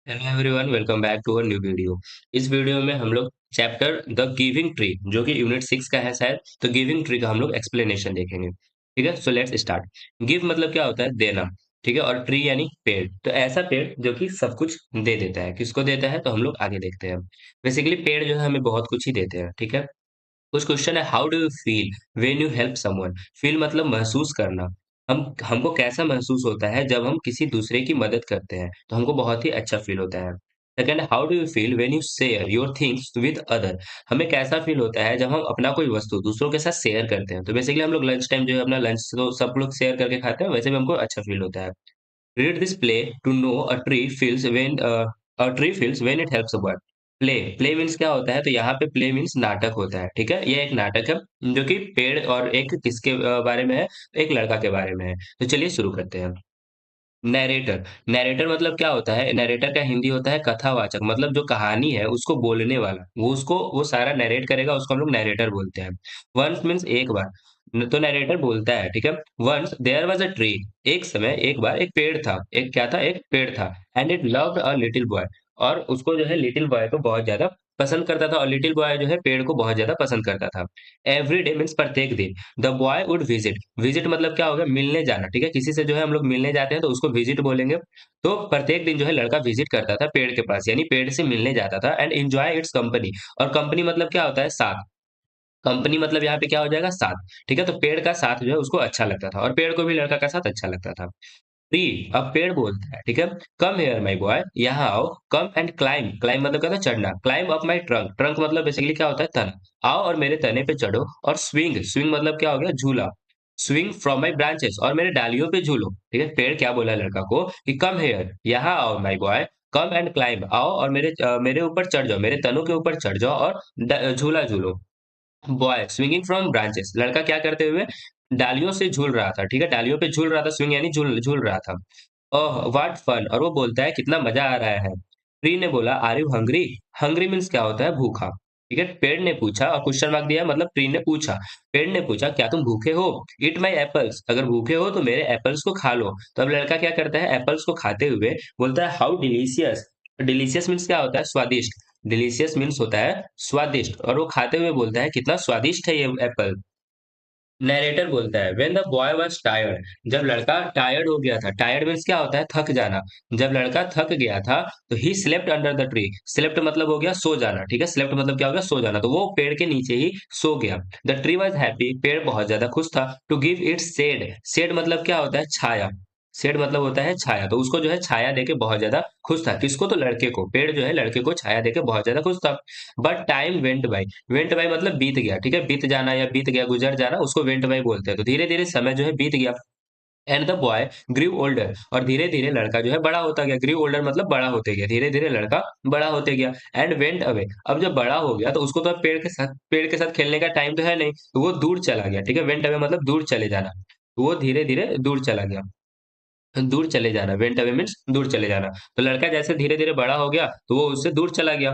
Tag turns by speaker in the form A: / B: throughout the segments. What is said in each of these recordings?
A: Hello everyone, welcome back to a new video. इस video में हम लोग चैप्टर द गिविंग ट्री जो कि यूनिट 6 का है शायद, तो गिविंग ट्री का हम लोग एक्सप्लेनेशन देखेंगे। ठीक है, सो लेट्स स्टार्ट। गिव मतलब क्या होता है? देना। ठीक है, और ट्री यानी पेड़। तो ऐसा पेड़ जो कि सब कुछ दे देता है। किसको देता है? तो हम लोग आगे देखते हैं। बेसिकली पेड़ जो है हमें बहुत कुछ ही देते हैं। ठीक है, कुछ क्वेश्चन है, how do you feel when you help someone? Feel मतलब महसूस करना। हमको कैसा महसूस होता है जब हम किसी दूसरे की मदद करते हैं? तो हमको बहुत ही अच्छा फील होता है। Second, how do you feel when you share your things with other? हमें कैसा फील होता है जब हम अपना कोई वस्तु दूसरों के साथ शेयर करते हैं? तो बेसिकली हम लोग लंच टाइम जो है अपना लंच तो सब लोग शेयर करके खाते हैं, वैसे भी हमको अच्छा फील होता है। Read this play to know a tree feels when it helps a bird. Play means क्या होता है? तो यहाँ पे प्ले मीन्स नाटक होता है। ठीक है, ये एक नाटक है जो कि पेड़ और एक किसके बारे में है? तो एक लड़का के बारे में है। तो चलिए शुरू करते हैं। नैरेटर। नैरेटर मतलब क्या होता है? नैरेटर का हिंदी होता है कथावाचक, मतलब जो कहानी है उसको बोलने वाला, वो सारा नैरेट करेगा, उसको हम लोग नैरेटर बोलते हैं। वंस मीन्स एक बार। तो नैरेटर बोलता है। ठीक है, once there was a tree. एक समय, एक बार एक पेड़ था। एक क्या था? एक पेड़ था। And it loved a little boy. और उसको जो है लिटिल बॉय को बहुत ज्यादा पसंद करता था, और लिटिल बॉय जो है पेड़ को बहुत ज्यादा पसंद करता था। एवरी डे मीन्स प्रत्येक दिन। The boy would visit. Visit मतलब क्या हो गया? मिलने जाना। ठीक है, किसी से जो है हम लोग मिलने जाते हैं तो उसको विजिट बोलेंगे। तो प्रत्येक दिन जो है लड़का विजिट करता था पेड़ के पास, यानी पेड़ से मिलने जाता था। And enjoy it's company. और कंपनी मतलब क्या होता है? साथ। कंपनी मतलब यहाँ पे क्या हो जाएगा? साथ। ठीक है, तो पेड़ का साथ जो है उसको अच्छा लगता था, और पेड़ को भी लड़का का साथ अच्छा लगता था। ट्री, अब पेड़ बोलता है। ठीक है, कम हेयर माय बॉय, यहाँ आओ। Come and climb. क्लाइम मतलब क्या था? चढ़ना। Climb up my trunk. Trunk मतलब बेसिकली क्या होता है? तना। आओ और मेरे तने पे चढ़ो। और स्विंग। स्विंग मतलब क्या हो गया? झूला। स्विंग फ्रॉम माय ब्रांचेस, और मेरे डालियों पे झूलो। ठीक है, पेड़ क्या बोला लड़का को कि कम हेयर, यहाँ आओ my boy. Come and climb, आओ और मेरे ऊपर चढ़ जाओ, मेरे तनों के ऊपर चढ़ जाओ और झूला झूलो। बॉय स्विंगिंग फ्रॉम ब्रांचेस, लड़का क्या करते हुए? डालियों से झूल रहा था। ठीक है, डालियों पे झूल रहा था। स्विंग यानी झूल झूल रहा था। ओह व्हाट फन, और वो बोलता है कितना मजा आ रहा है। ट्री ने बोला, are you hungry? Hungry means क्या होता है? भूखा। ठीक है, पेड़ ने पूछा, और क्वेश्चन मार्क दिया मतलब ट्री ने पूछा। पेड़ ने पूछा, क्या तुम भूखे हो? ईट माई एप्पल्स, अगर भूखे हो तो मेरे एप्पल्स को खा लो। तो अब लड़का क्या करता है? एप्पल्स को खाते हुए बोलता है, हाउ डिलीशियस। डिलीशियस मीन्स क्या होता है? स्वादिष्ट। डिलीशियस मीन्स होता है स्वादिष्ट, और वो खाते हुए बोलता है कितना स्वादिष्ट है ये एप्पल। नैरेटर बोलता है, when the boy was tired, जब लड़का टायर्ड हो गया था। टायर्ड मीन्स क्या होता है? थक जाना। जब लड़का थक गया था तो he slept under the tree. Slept मतलब हो गया सो जाना। ठीक है, स्लेप्ट मतलब क्या हो गया? सो जाना। तो वो पेड़ के नीचे ही सो गया। द ट्री वाज हैप्पी, पेड़ बहुत ज्यादा खुश था। To give it shade. Shade मतलब क्या होता है? छाया। शेड मतलब होता है छाया, तो उसको जो है छाया देके बहुत ज्यादा खुश था। किसको? तो लड़के को। पेड़ जो है लड़के को छाया देके बहुत ज्यादा खुश था। But time went by. Went by मतलब बीत गया। ठीक है, बीत जाना या बीत गया, गुजर जाना, उसको वेंट बाय बोलते हैं। तो धीरे धीरे समय जो है बीत गया। And the boy grew older, और धीरे धीरे लड़का जो है बड़ा होता गया। ग्रीव ओल्डर मतलब बड़ा होते गया, धीरे धीरे लड़का बड़ा होते गया। एंड वेंट अवे, अब जब बड़ा हो गया तो उसको तो अब पेड़ के साथ खेलने का टाइम तो है नहीं, तो वो दूर चला गया। ठीक है, वेंट अवे मतलब दूर चले जाना। तो वो धीरे धीरे दूर चला गया। दूर चले जाना, वेंट अवे मीन्स दूर चले जाना। तो लड़का जैसे धीरे धीरे बड़ा हो गया तो वो उससे दूर चला गया।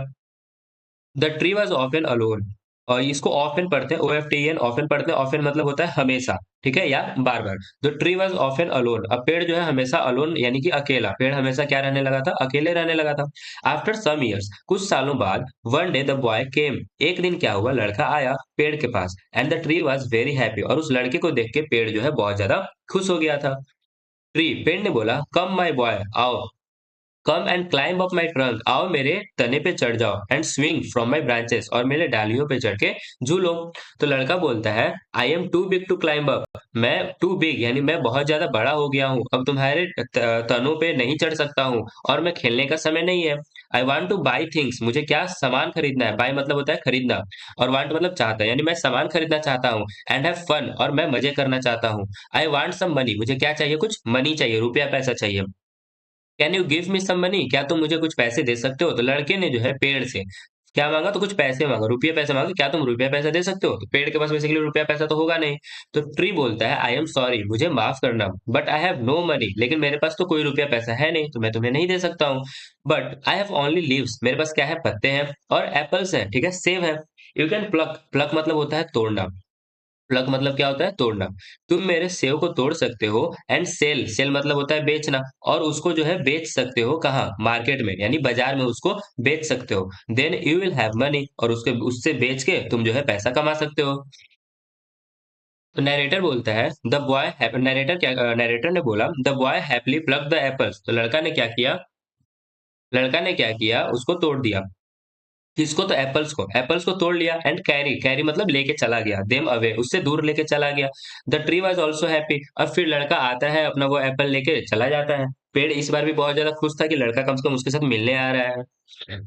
A: The tree was often alone, और इसको ऑफन पढ़ते हैं, O F T N, often पढ़ते हैं। ऑफन मतलब होता है हमेशा। ठीक है, या बार बार। The tree was often alone, अब पेड़ जो है हमेशा अलोन यानी कि अकेला। पेड़ हमेशा क्या रहने लगा था? अकेले रहने लगा था। आफ्टर सम ईयर्स, कुछ सालों बाद, one day the boy came, एक दिन क्या हुआ? लड़का आया पेड़ के पास। And the tree was very happy, और उस लड़के को देख के पेड़ जो है बहुत ज्यादा खुश हो गया था। ट्री, पेड़ ने बोला, कम माई बॉय, आओ। Come and climb up my trunk, आओ मेरे तने पे चढ़ जाओ। And swing from my branches, और मेरे डालियों पे चढ़ के झूलो। तो लड़का बोलता है, I am too big to climb up, मैं टू बिग यानी मैं बहुत ज्यादा बड़ा हो गया हूँ, अब तुम्हारे तनों पे नहीं चढ़ सकता हूँ, और मैं खेलने का समय नहीं है। I want two by things, मुझे क्या सामान खरीदना है? बाई मतलब होता है खरीदना, और वांट मतलब चाहता है, यानी मैं सामान खरीदना चाहता हूँ। एंड हैव फन, और मैं मजे करना चाहता हूँ। आई वांट सम मनी, मुझे क्या चाहिए? कुछ मनी चाहिए, रुपया पैसा चाहिए। Can you give me some money, क्या तुम मुझे कुछ पैसे दे सकते हो? तो लड़के ने जो है पेड़ से क्या मांगा? तो कुछ पैसे मांगा, रुपये पैसे मांगे। क्या तुम रुपया पैसा दे सकते हो? तो पेड़ के पास बेसिकली रुपया पैसा तो होगा नहीं। तो ट्री बोलता है, आई एम सॉरी, मुझे माफ करना, but I have no money, लेकिन मेरे पास तो कोई रुपया पैसा है नहीं, तो मैं तुम्हें नहीं दे सकता हूँ। But I have only leaves, मेरे पास क्या है? पत्ते हैं, और एप्पल्स हैं। ठीक है, सेब है। You can plug. प्लक मतलब होता है तोड़ना। प्लग मतलब क्या होता है? तोड़ना। तुम मेरे सेव को तोड़ सकते हो एंड सेल, सेल मतलब होता है बेचना, और उसको जो है बेच सकते हो कहाँ? मार्केट में, यानी बाजार में उसको बेच सकते हो। Then you will have money, और उसके उससे बेच के तुम जो है पैसा कमा सकते हो। तो नैरेटर बोलता है द बॉय, नैरेटर ने बोला the boy happily plug the apples. तो लड़का ने क्या किया, उसको तोड़ दिया। किसको? तो एप्पल्स को, एप्पल्स को तोड़ लिया एंड कैरी, कैरी मतलब लेके चला गया, देम अवे उससे दूर लेके चला गया। The tree was also happy. अब फिर लड़का आता है, अपना वो एप्पल लेके चला जाता है। पेड़ इस बार भी बहुत ज्यादा खुश था कि लड़का कम से कम उसके साथ मिलने आ रहा है।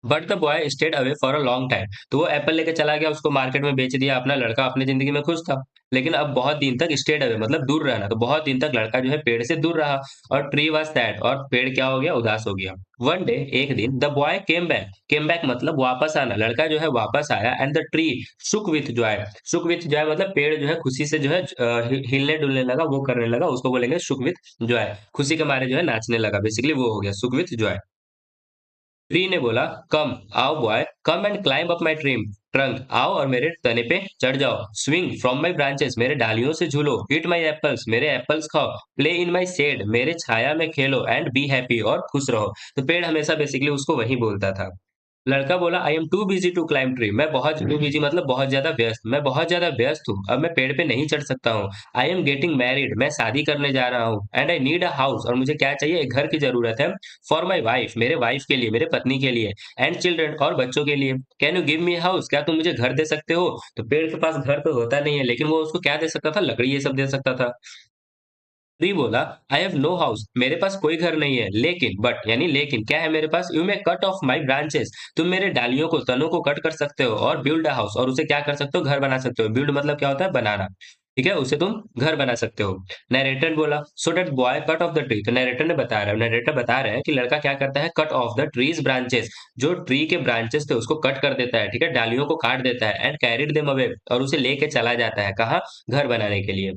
A: But the boy stayed away for a long time. तो वो एप्पल लेके चला गया, उसको मार्केट में बेच दिया, अपना लड़का अपनी जिंदगी में खुश था। लेकिन अब बहुत दिन तक स्टेड अवे मतलब दूर रहना, तो बहुत दिन तक लड़का जो है पेड़ से दूर रहा। और ट्री वाज सैड, और पेड़ क्या हो गया? उदास हो गया। वन डे, एक दिन, द बॉय केम बैक मतलब वापस आना, लड़का जो है वापस आया and the tree shook with joy. Shook with joy मतलब पेड़ जो है खुशी से जो है हिलने डुलने लगा, वो करने लगा, उसको बोलेंगे शुक विथ जॉय। खुशी के मारे जो है नाचने लगा, बेसिकली वो हो गया शुक विथ जॉय। ट्री ने बोला कम, आओ boy, come and climb up my trim trunk, आओ और मेरे तने पे चढ़ जाओ। स्विंग फ्रॉम माई ब्रांचेस, मेरे डालियों से झूलो। ईट माई एप्पल्स, मेरे एप्पल्स खाओ। प्ले इन माई शेड, मेरे छाया में खेलो। एंड बी हैप्पी, और खुश रहो। तो पेड़ हमेशा बेसिकली उसको वही बोलता था। लड़का बोला I am too busy to climb tree, मैं बहुत टू बिजी मतलब बहुत ज्यादा व्यस्त, मैं बहुत ज्यादा व्यस्त हूँ, अब मैं पेड़ पे नहीं चढ़ सकता हूँ। आई एम गेटिंग मैरिड, मैं शादी करने जा रहा हूँ। And I need a house, और मुझे क्या चाहिए? एक घर की जरूरत है। फॉर माई वाइफ, मेरे वाइफ के लिए, मेरे पत्नी के लिए। एंड चिल्ड्रन, और बच्चों के लिए। Can you give me house, क्या तुम मुझे घर दे सकते हो? तो पेड़ के पास घर तो होता नहीं है, लेकिन वो उसको क्या दे सकता था? लकड़ी ये सब दे सकता था। ट्री बोला आई हैव नो हाउस, मेरे पास कोई घर नहीं है, लेकिन बट यानी लेकिन क्या है मेरे पास? You may cut off my branches, तुम मेरे डालियों को, तनों को कट कर सकते हो, और बिल्ड अ हाउस, और उसे क्या कर सकते हो? घर बना सकते हो। बिल्ड मतलब क्या होता है? बनाना। ठीक है, उसे तुम घर बना सकते हो। नरेटर बोला so that boy cut off the tree. तो नरेटर बता रहे हैं कि लड़का क्या करता है? Cut off the trees branches, जो ट्री के ब्रांचेस थे उसको कट कर देता है, ठीक है, डालियों को काट देता है। एंड कैरिड देम अवे, और उसे लेके चला जाता है कहाँ? घर बनाने के लिए।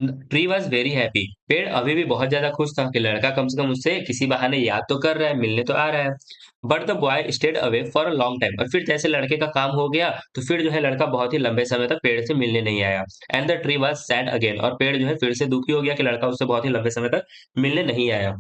A: ट्री वॉज वेरी हैप्पी, पेड़ अभी भी बहुत ज्यादा खुश था कि लड़का कम से कम उससे किसी बहाने याद तो कर रहा है, मिलने तो आ रहा है। But the boy stayed away for a long time, और फिर जैसे लड़के का काम हो गया, तो फिर जो है लड़का बहुत ही लंबे समय तक पेड़ से मिलने नहीं आया। And the tree was sad again, और पेड़ जो है फिर से दुखी हो गया कि लड़का उससे बहुत ही लंबे समय तक मिलने नहीं आया।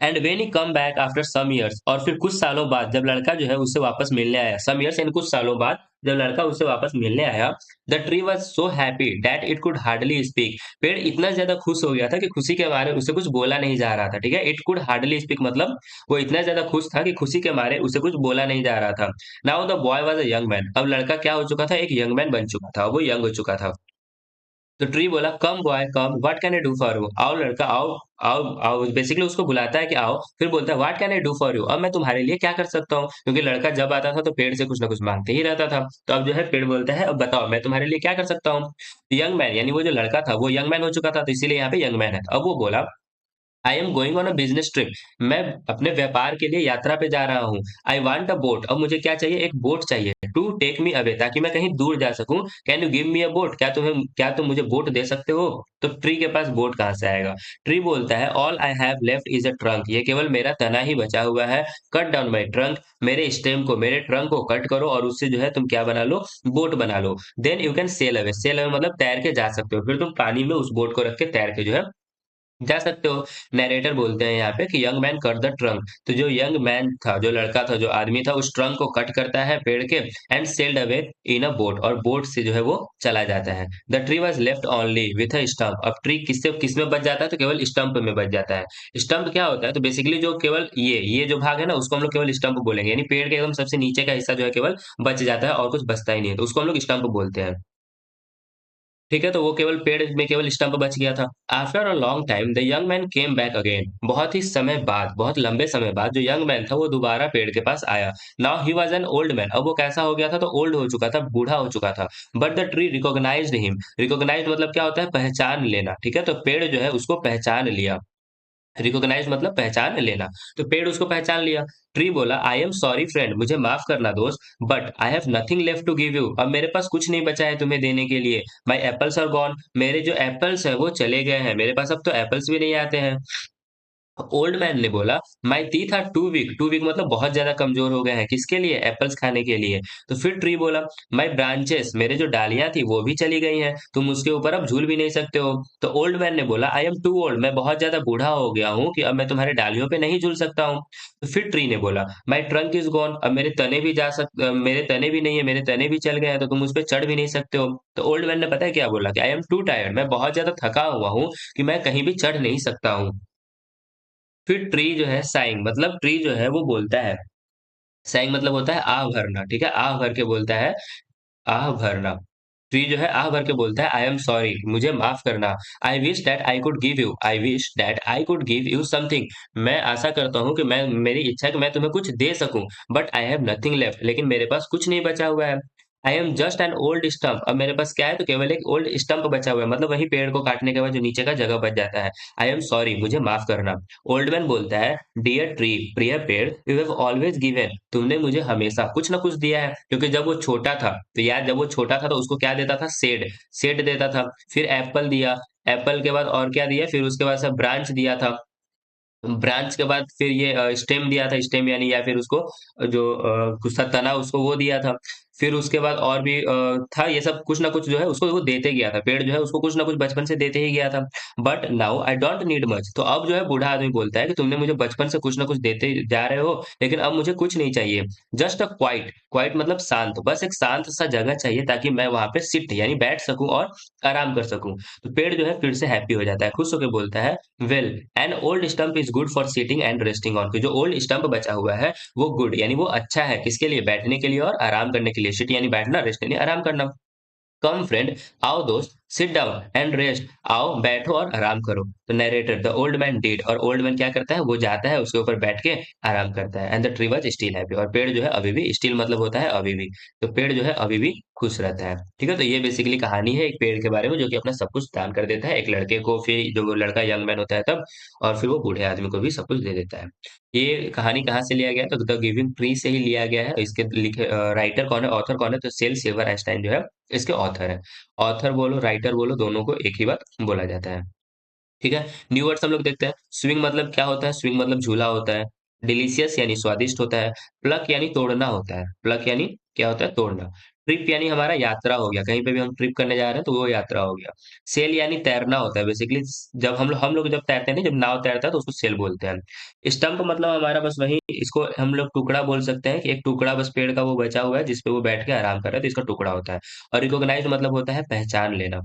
A: And when he come back after some years, और फिर कुछ सालों बाद जब लड़का जो है उससे वापस मिलने आया, सम इयर्स यानी कुछ सालों बाद जब लड़का उससे वापस मिलने आया, the tree was so happy that it could hardly speak. पेड़ इतना ज्यादा खुश हो गया था कि खुशी के मारे उसे कुछ बोला नहीं जा रहा था। ठीक है, इट कुड हार्डली स्पीक मतलब वो इतना ज्यादा खुश था कि खुशी के मारे उसे कुछ बोला नहीं जा रहा था। Now the boy was a young man, अब लड़का क्या हो चुका था? एक यंग मैन बन चुका था, वो यंग हो चुका था। तो ट्री बोला come boy come, what can I do for you, आओ लड़का आओ। आओ आओ, बेसिकली उसको बुलाता है कि आओ, फिर बोलता है what can I do for you, अब मैं तुम्हारे लिए क्या कर सकता हूँ? क्योंकि लड़का जब आता था तो पेड़ से कुछ ना कुछ मांगते ही रहता था। तो अब जो है पेड़ बोलता है अब बताओ मैं तुम्हारे लिए क्या कर सकता हूँ? यंग मैन यानी वो जो लड़का था वो यंग मैन हो चुका था, तो इसीलिए यहाँ पे यंग मैन है। अब वो बोला I am going on a business trip, मैं अपने व्यापार के लिए यात्रा पे जा रहा हूँ। आई वांट अ बोट, अब मुझे क्या चाहिए? एक बोट चाहिए। टू टेक मी अवे, ताकि मैं कहीं दूर जा सकूं। Can you give me a boat, क्या तुम मुझे बोट दे सकते हो? तो ट्री के पास बोट कहाँ से आएगा? ट्री बोलता है all I have left is a trunk, ये केवल मेरा तना ही बचा हुआ है। कट डाउन माई ट्रंक, मेरे स्टेम को, मेरे ट्रंक को कट करो, और उससे जो है तुम क्या बना लो? बोट बना लो। Then you can sail away, sail away मतलब तैर के जा सकते हो, फिर तुम पानी में उस बोट को रख के तैर के जो है जा सकते हो। नरेटर बोलते हैं यहाँ पे कि young man cut the trunk, तो जो यंग मैन था, जो लड़का था, जो आदमी था, उस ट्रंक को कट करता है पेड़ के, and sailed away in a boat, और बोट से जो है वो चला जाता है। The tree was left only with a stump, अब ट्री किससे किस में बच जाता है? तो केवल स्टम्प में बच जाता है। स्टम्प क्या होता है? तो बेसिकली जो केवल ये जो भाग है ना, उसको हम लोग केवल स्टम्प बोलेंगे, यानी पेड़ के एकदम सबसे नीचे का हिस्सा जो है केवल बच जाता है, और कुछ बचता ही नहीं है, तो उसको हम लोग स्टम्प बोलते हैं। ठीक है, तो वो केवल पेड़ में केवल स्टंप बच गया था। After a long time the young man came back again, बहुत ही समय बाद, बहुत लंबे समय बाद जो यंग मैन था वो दोबारा पेड़ के पास आया। Now he was an old man, अब वो कैसा हो गया था? तो ओल्ड हो चुका था, बूढ़ा हो चुका था। But the tree recognised him, recognised मतलब क्या होता है? पहचान लेना। ठीक है, तो पेड़ जो है उसको पहचान लिया। रिकॉग्नाइज मतलब पहचान लेना, तो पेड़ उसको पहचान लिया। ट्री बोला आई एम सॉरी फ्रेंड, मुझे माफ करना दोस्त, but I have nothing left to give you, अब मेरे पास कुछ नहीं बचा है तुम्हें देने के लिए। माई एप्पल्स आर गॉन, मेरे जो एप्पल्स हैं वो चले गए हैं, मेरे पास अब तो एप्पल्स भी नहीं आते हैं। ओल्ड मैन ने बोला, my teeth are too weak मतलब बहुत ज्यादा कमजोर हो गए हैं, किसके लिए? एप्पल्स खाने के लिए। तो फिर ट्री बोला, माय ब्रांचेस, मेरे जो डालियां थी वो भी चली गई हैं, तुम उसके ऊपर अब झूल भी नहीं सकते हो। तो ओल्ड मैन ने बोला, आई एम टू ओल्ड, मैं बहुत ज्यादा बूढ़ा हो गया हूँ कि अब मैं तुम्हारे डालियों पे नहीं झूल सकता हूँ। तो फिर ट्री ने बोला, माय ट्रंक इज गॉन, अब मेरे तने भी नहीं है, मेरे तने भी चल गए हैं, तो तुम उस पे चढ़ भी नहीं सकते हो। तो ओल्ड मैन ने पता है क्या बोला कि आई एम टू टायर्ड, मैं बहुत ज्यादा थका हुआ हूँ कि मैं कहीं भी चढ़ नहीं सकता हूँ। फिर ट्री जो है साइंग, मतलब ट्री जो है वो बोलता है, साइंग मतलब होता है आह भरना, ठीक है? आह भर के बोलता है, आह भरना। ट्री जो है आह भर के बोलता है, आई एम सॉरी, मुझे माफ करना। I wish that I could give you something, मैं आशा करता हूँ कि मैं, मेरी इच्छा है कि मैं तुम्हें कुछ दे सकूं, but I have nothing left, लेकिन मेरे पास कुछ नहीं बचा हुआ है। I am just an old stump, अब मेरे पास क्या है? तो केवल एक ओल्ड स्टम्प बचा हुआ है, मतलब वही पेड़ को काटने के बाद जो नीचे का जगह बच जाता है। आई एम सॉरी, मुझे माफ करना। ओल्ड मैन बोलता है, डियर ट्री, प्रिय पेड़, यू हैव ऑलवेज गिवन, तुमने मुझे हमेशा कुछ ना कुछ दिया है। क्योंकि जब वो छोटा था, तो यार जब वो छोटा था तो उसको क्या देता था? सेड, सेड देता था। फिर एप्पल दिया, एप्पल के बाद और क्या दिया? फिर उसके बाद से ब्रांच दिया था, ब्रांच के बाद फिर ये स्टेम दिया था, स्टेम यानी या फिर उसको जो कुछ था तना, उसको वो दिया था। फिर उसके बाद और भी था, ये सब कुछ ना कुछ जो है उसको वो देते गया था, पेड़ जो है उसको कुछ ना कुछ बचपन से देते ही गया था। But now I don't need much, तो अब जो है बूढ़ा आदमी बोलता है कि तुमने मुझे बचपन से कुछ ना कुछ देते जा रहे हो, लेकिन अब मुझे कुछ नहीं चाहिए। जस्ट अ क्वाइट, क्वाइट मतलब शांत, बस एक शांत सा जगह चाहिए ताकि मैं वहां पे सिट यानी बैठ सकूं और आराम कर सकूं। तो पेड़ जो है फिर से हैप्पी हो जाता है, खुश होकर बोलता है, well, an old stump is good for sitting and resting on, जो ओल्ड स्टंप बचा हुआ है वो गुड यानी वो अच्छा है, किसके लिए? बैठने के लिए और आराम करने के लिए। सिट यानी बैठना, रेस्ट यानी आराम करना। कम फ्रेंड, आओ दोस्त, सिट डाउन एंड रेस्ट, आओ बैठो और आराम करो। तो narrator, the old man did, और ओल्ड मैन क्या करता है? वो जाता है उसके ऊपर बैठ के आराम करता है। And the tree was still happy, और पेड़ जो है अभी भी, स्टिल मतलब होता है अभी भी, तो पेड़ जो है अभी भी खुश रहता है। ठीक है, तो ये बेसिकली कहानी है एक पेड़ के बारे में जो कि अपना सब कुछ दान कर देता है एक लड़के को, फिर जो वो लड़का यंग मैन होता है तब, और फिर वो बूढ़े आदमी को भी सब कुछ दे देता है। ये कहानी कहाँ से लिया गया है? तो द गिविंग ट्री से ही लिया गया है। इसके लिखे राइटर कौन है, ऑथर कौन है? तो सेल सिल्वर आइंस्टाइन जो है इसके ऑथर है। ऑथर बोलो, राइटर बोलो, दोनों को एक ही बात बोला जाता है। ठीक है, न्यू वर्ड्स हम लोग देखते हैं। स्विंग मतलब क्या होता है? स्विंग मतलब झूला होता है। डिलीशियस यानी स्वादिष्ट होता है। प्लक यानी तोड़ना होता है। प्लक यानी क्या होता है? तोड़ना। ट्रिप यानी हमारा यात्रा हो गया, कहीं पे भी हम ट्रिप करने जा रहे हैं तो वो यात्रा हो गया। सेल यानी तैरना होता है बेसिकली, जब हम लोग जब तैरते हैं नहीं, जब नाव तैरता है तो उसको सेल बोलते हैं। स्टंप मतलब हमारा बस वही, इसको हम लोग टुकड़ा बोल सकते हैं कि एक टुकड़ा बस पेड़ का वो बचा हुआ है जिसपे वो बैठ के आराम कर रहा है, तो इसका टुकड़ा होता है। और रिकॉग्नाइज मतलब होता है पहचान लेना।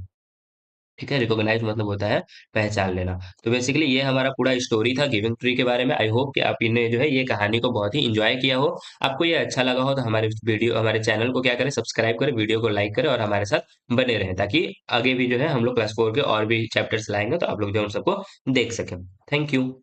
A: ठीक है, रिकॉग्नाइज मतलब होता है पहचान लेना। तो बेसिकली ये हमारा पूरा स्टोरी था गिविंग ट्री के बारे में। आई होप कि आप इन्हें जो है ये कहानी को बहुत ही एंजॉय किया हो। आपको ये अच्छा लगा हो तो हमारे वीडियो, हमारे चैनल को क्या करें? सब्सक्राइब करें, वीडियो को लाइक करें और हमारे साथ बने रहें, ताकि आगे भी जो है हम लोग क्लास 4 के और भी चैप्टर्स लाएंगे तो आप लोग जो है उन सबको देख सकें। Thank you.